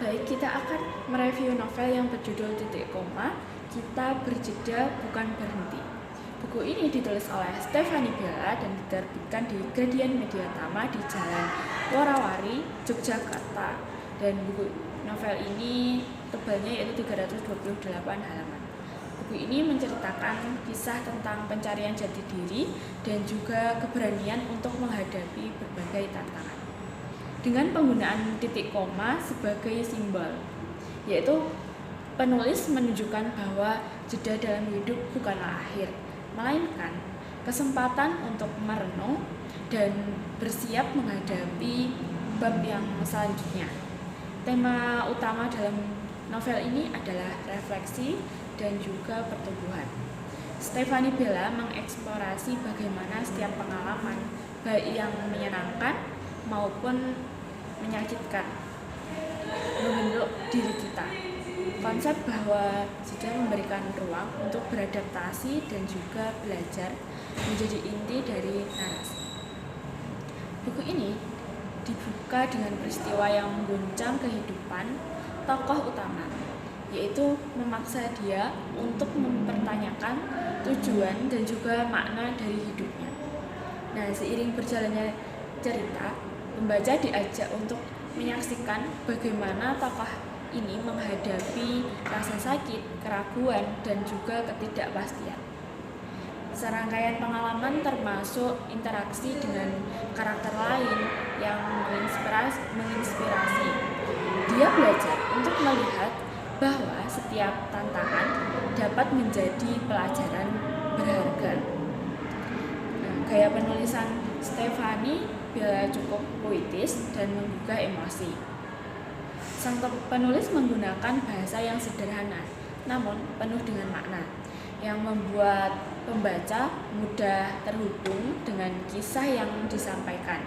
Baik, kita akan mereview novel yang berjudul Titik Koma, Kita Berjeda Bukan Berhenti. Buku ini ditulis oleh Stephanie Bella dan diterbitkan di Gradian Media Tama di Jalan Worawari, Yogyakarta. Dan buku novel ini tebalnya yaitu 328 halaman. Buku ini menceritakan kisah tentang pencarian jati diri dan juga keberanian untuk menghadapi berbagai tantangan. Dengan penggunaan titik koma sebagai simbol, yaitu penulis menunjukkan bahwa jeda dalam hidup bukanlah akhir, melainkan kesempatan untuk merenung dan bersiap menghadapi bab yang selanjutnya. Tema utama dalam novel ini adalah refleksi dan juga pertumbuhan. Stephanie Bella mengeksplorasi bagaimana setiap pengalaman, baik yang menyenangkan maupun menyakitkan, membentuk diri kita. Konsep bahwa jeda memberikan ruang untuk beradaptasi dan juga belajar menjadi inti dari narasi. Buku ini dibuka dengan peristiwa yang mengguncang kehidupan tokoh utama, yaitu memaksa dia untuk mempertanyakan tujuan dan juga makna dari hidupnya. Nah, seiring berjalannya cerita, pembaca diajak untuk menyaksikan bagaimana tokoh ini menghadapi rasa sakit, keraguan, dan juga ketidakpastian. Serangkaian pengalaman termasuk interaksi dengan karakter lain yang menginspirasi. Dia belajar untuk melihat bahwa setiap tantangan dapat menjadi pelajaran berharga. Gaya penulisan Stephanie Bella cukup puitis dan menggugah emosi. Sang penulis menggunakan bahasa yang sederhana, namun penuh dengan makna, yang membuat pembaca mudah terhubung dengan kisah yang disampaikan.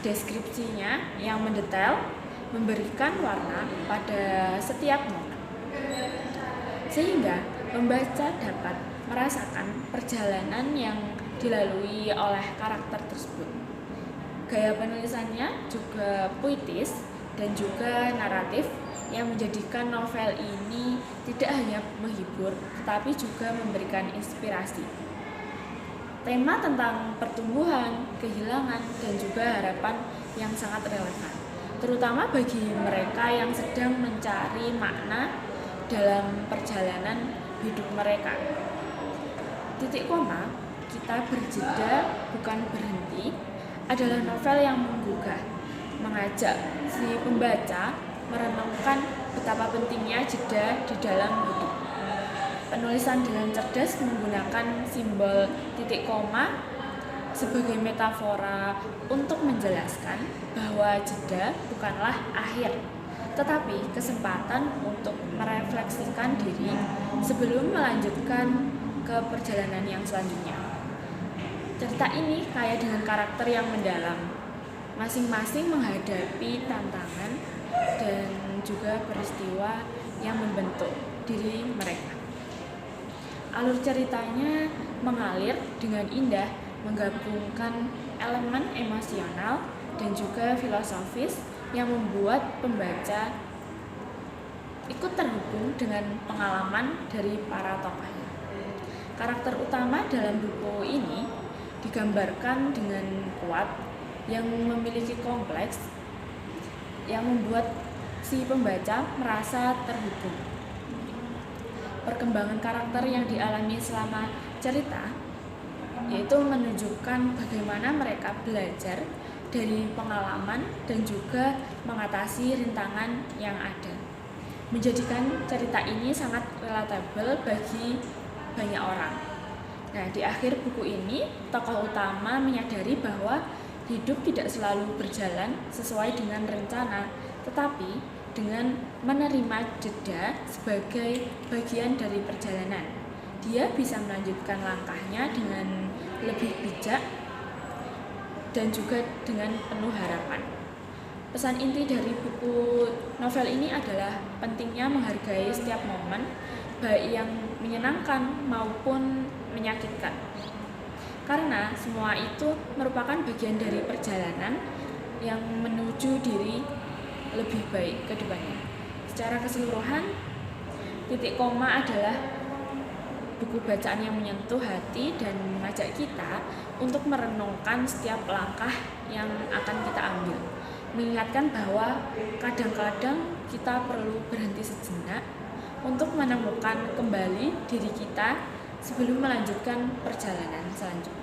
Deskripsinya yang mendetail memberikan warna pada setiap momen, sehingga pembaca dapat merasakan perjalanan yang dilalui oleh karakter tersebut. Gaya penulisannya juga puitis dan juga naratif yang menjadikan novel ini tidak hanya menghibur, tetapi juga memberikan inspirasi. Tema tentang pertumbuhan, kehilangan, dan juga harapan yang sangat relevan, terutama bagi mereka yang sedang mencari makna dalam perjalanan hidup mereka. Titik koma, Kita Berjeda Bukan Berhenti adalah novel yang menggugah, mengajak si pembaca merenungkan betapa pentingnya jeda di dalam hidup. Penulisan dengan cerdas menggunakan simbol titik koma sebagai metafora untuk menjelaskan bahwa jeda bukanlah akhir, tetapi kesempatan untuk merefleksikan diri sebelum melanjutkan ke perjalanan yang selanjutnya. Cerita ini kaya dengan karakter yang mendalam, masing-masing menghadapi tantangan dan juga peristiwa yang membentuk diri mereka. Alur ceritanya mengalir dengan indah, menggabungkan elemen emosional dan juga filosofis yang membuat pembaca ikut terhubung dengan pengalaman dari para tokohnya. Karakter utama dalam buku ini digambarkan dengan kuat, yang memiliki kompleks, yang membuat si pembaca merasa terhubung. Perkembangan karakter yang dialami selama cerita yaitu menunjukkan bagaimana mereka belajar dari pengalaman dan juga mengatasi rintangan yang ada, menjadikan cerita ini sangat relatable bagi banyak orang. Nah, di akhir buku ini, tokoh utama menyadari bahwa hidup tidak selalu berjalan sesuai dengan rencana, tetapi dengan menerima jeda sebagai bagian dari perjalanan, dia bisa melanjutkan langkahnya dengan lebih bijak dan juga dengan penuh harapan. Pesan inti dari buku novel ini adalah pentingnya menghargai setiap momen, baik yang menyenangkan maupun menyakitkan. Karena semua itu merupakan bagian dari perjalanan yang menuju diri lebih lebih baik ke depannya. Secara keseluruhan, Titik Koma adalah buku bacaan yang menyentuh hati dan mengajak kita untuk merenungkan setiap langkah yang akan kita ambil. Mengingatkan bahwa kadang-kadang kita perlu berhenti sejenak untuk menemukan kembali diri kita sebelum melanjutkan perjalanan selanjutnya.